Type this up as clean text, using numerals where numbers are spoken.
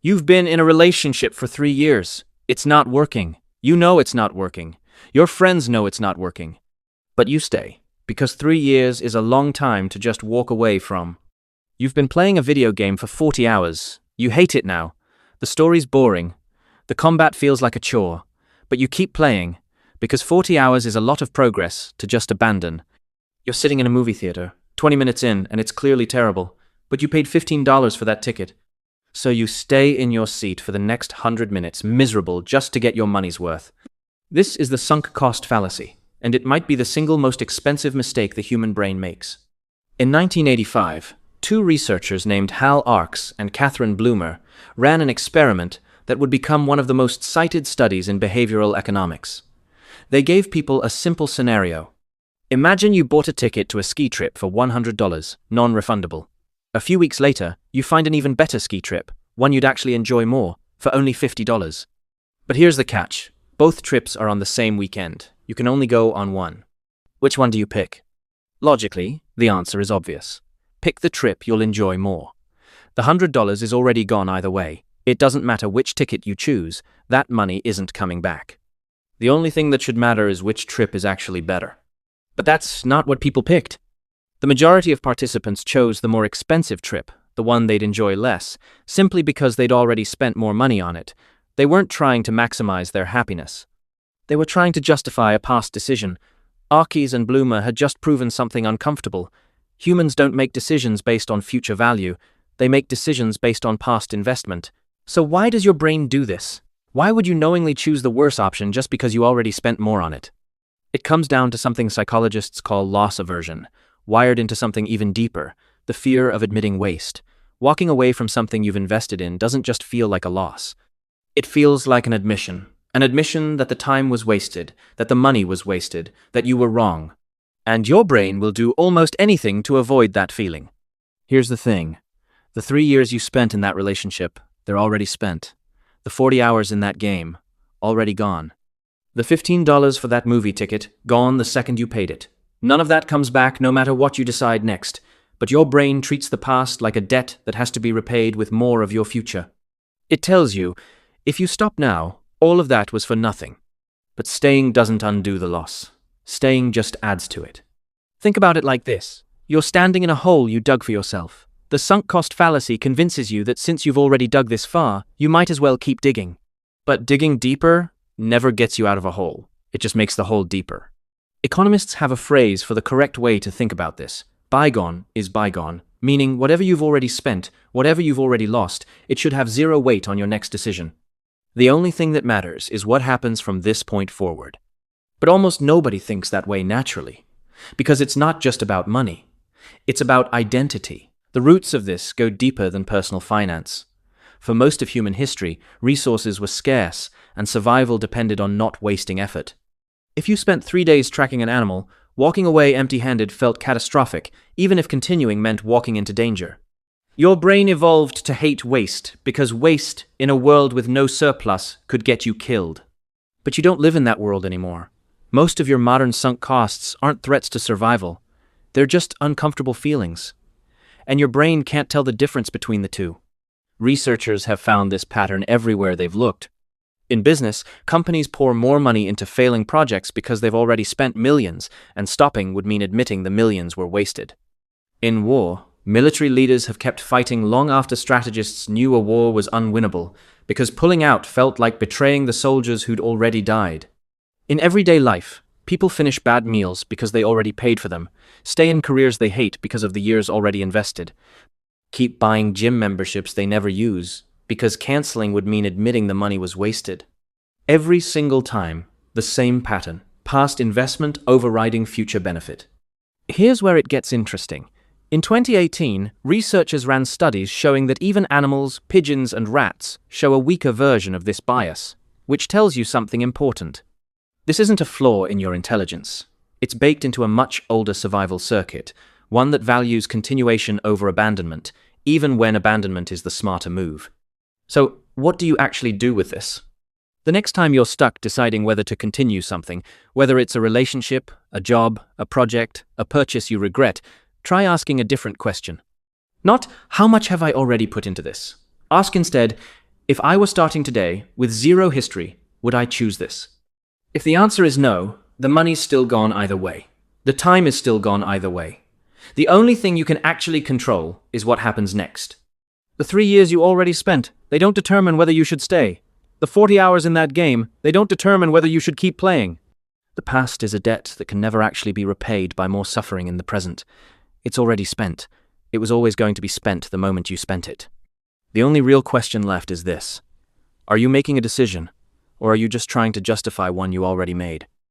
You've been in a relationship for 3 years. It's not working. You know it's not working. Your friends know it's not working. But you stay, because 3 years is a long time to just walk away from. You've been playing a video game for 40 hours. You hate it now. The story's boring. The combat feels like a chore. But you keep playing, because 40 hours is a lot of progress to just abandon. You're sitting in a movie theater, 20 minutes in, and it's clearly terrible, but you paid $15 for that ticket. So you stay in your seat for the next 100 minutes, miserable, just to get your money's worth. This is the sunk cost fallacy, and it might be the single most expensive mistake the human brain makes. In 1985, 2 researchers named Arkes and Blumer ran an experiment that would become one of the most cited studies in behavioral economics. They gave people a simple scenario. Imagine you bought a ticket to a ski trip for $100, non-refundable. A few weeks later, you find an even better ski trip, one you'd actually enjoy more, for only $50. But here's the catch. Both trips are on the same weekend. You can only go on one. Which one do you pick? Logically, the answer is obvious. Pick the trip you'll enjoy more. The $100 is already gone either way. It doesn't matter which ticket you choose, that money isn't coming back. The only thing that should matter is which trip is actually better. But that's not what people picked. The majority of participants chose the more expensive trip, the one they'd enjoy less, simply because they'd already spent more money on it. They weren't trying to maximize their happiness. They were trying to justify a past decision. Arkes and Blumer had just proven something uncomfortable. Humans don't make decisions based on future value. They make decisions based on past investment. So why does your brain do this? Why would you knowingly choose the worse option just because you already spent more on it? It comes down to something psychologists call loss aversion, wired into something even deeper, the fear of admitting waste. Walking away from something you've invested in doesn't just feel like a loss. It feels like an admission that the time was wasted, that the money was wasted, that you were wrong. And your brain will do almost anything to avoid that feeling. Here's the thing. The 3 years you spent in that relationship, they're already spent. The 40 hours in that game, already gone. The $15 for that movie ticket, gone the second you paid it. None of that comes back no matter what you decide next, but your brain treats the past like a debt that has to be repaid with more of your future. It tells you, if you stop now, all of that was for nothing. But staying doesn't undo the loss. Staying just adds to it. Think about it like this. You're standing in a hole you dug for yourself. The sunk cost fallacy convinces you that since you've already dug this far, you might as well keep digging. But digging deeper never gets you out of a hole. It just makes the hole deeper. Economists have a phrase for the correct way to think about this. Bygone is bygone, meaning whatever you've already spent, whatever you've already lost, it should have zero weight on your next decision. The only thing that matters is what happens from this point forward. But almost nobody thinks that way naturally, because it's not just about money. It's about identity. The roots of this go deeper than personal finance. For most of human history, resources were scarce, and survival depended on not wasting effort. If you spent 3 days tracking an animal, walking away empty-handed felt catastrophic, even if continuing meant walking into danger. Your brain evolved to hate waste, because waste, in a world with no surplus, could get you killed. But you don't live in that world anymore. Most of your modern sunk costs aren't threats to survival. They're just uncomfortable feelings. And your brain can't tell the difference between the two. Researchers have found this pattern everywhere they've looked. In business, companies pour more money into failing projects because they've already spent millions, and stopping would mean admitting the millions were wasted. In war, military leaders have kept fighting long after strategists knew a war was unwinnable, because pulling out felt like betraying the soldiers who'd already died. In everyday life, people finish bad meals because they already paid for them, stay in careers they hate because of the years already invested, keep buying gym memberships they never use, because canceling would mean admitting the money was wasted. Every single time, the same pattern, past investment overriding future benefit. Here's where it gets interesting. In 2018, researchers ran studies showing that even animals, pigeons, and rats show a weaker version of this bias, which tells you something important. This isn't a flaw in your intelligence. It's baked into a much older survival circuit, one that values continuation over abandonment, even when abandonment is the smarter move. So, what do you actually do with this? The next time you're stuck deciding whether to continue something, whether it's a relationship, a job, a project, a purchase you regret, try asking a different question. Not, how much have I already put into this? Ask instead, If I were starting today with zero history, would I choose this? If the answer is no, the money's still gone either way. The time is still gone either way. The only thing you can actually control is what happens next. The 3 years you already spent, they don't determine whether you should stay. The 40 hours in that game, they don't determine whether you should keep playing. The past is a debt that can never actually be repaid by more suffering in the present. It's already spent. It was always going to be spent the moment you spent it. The only real question left is this. Are you making a decision, or are you just trying to justify one you already made?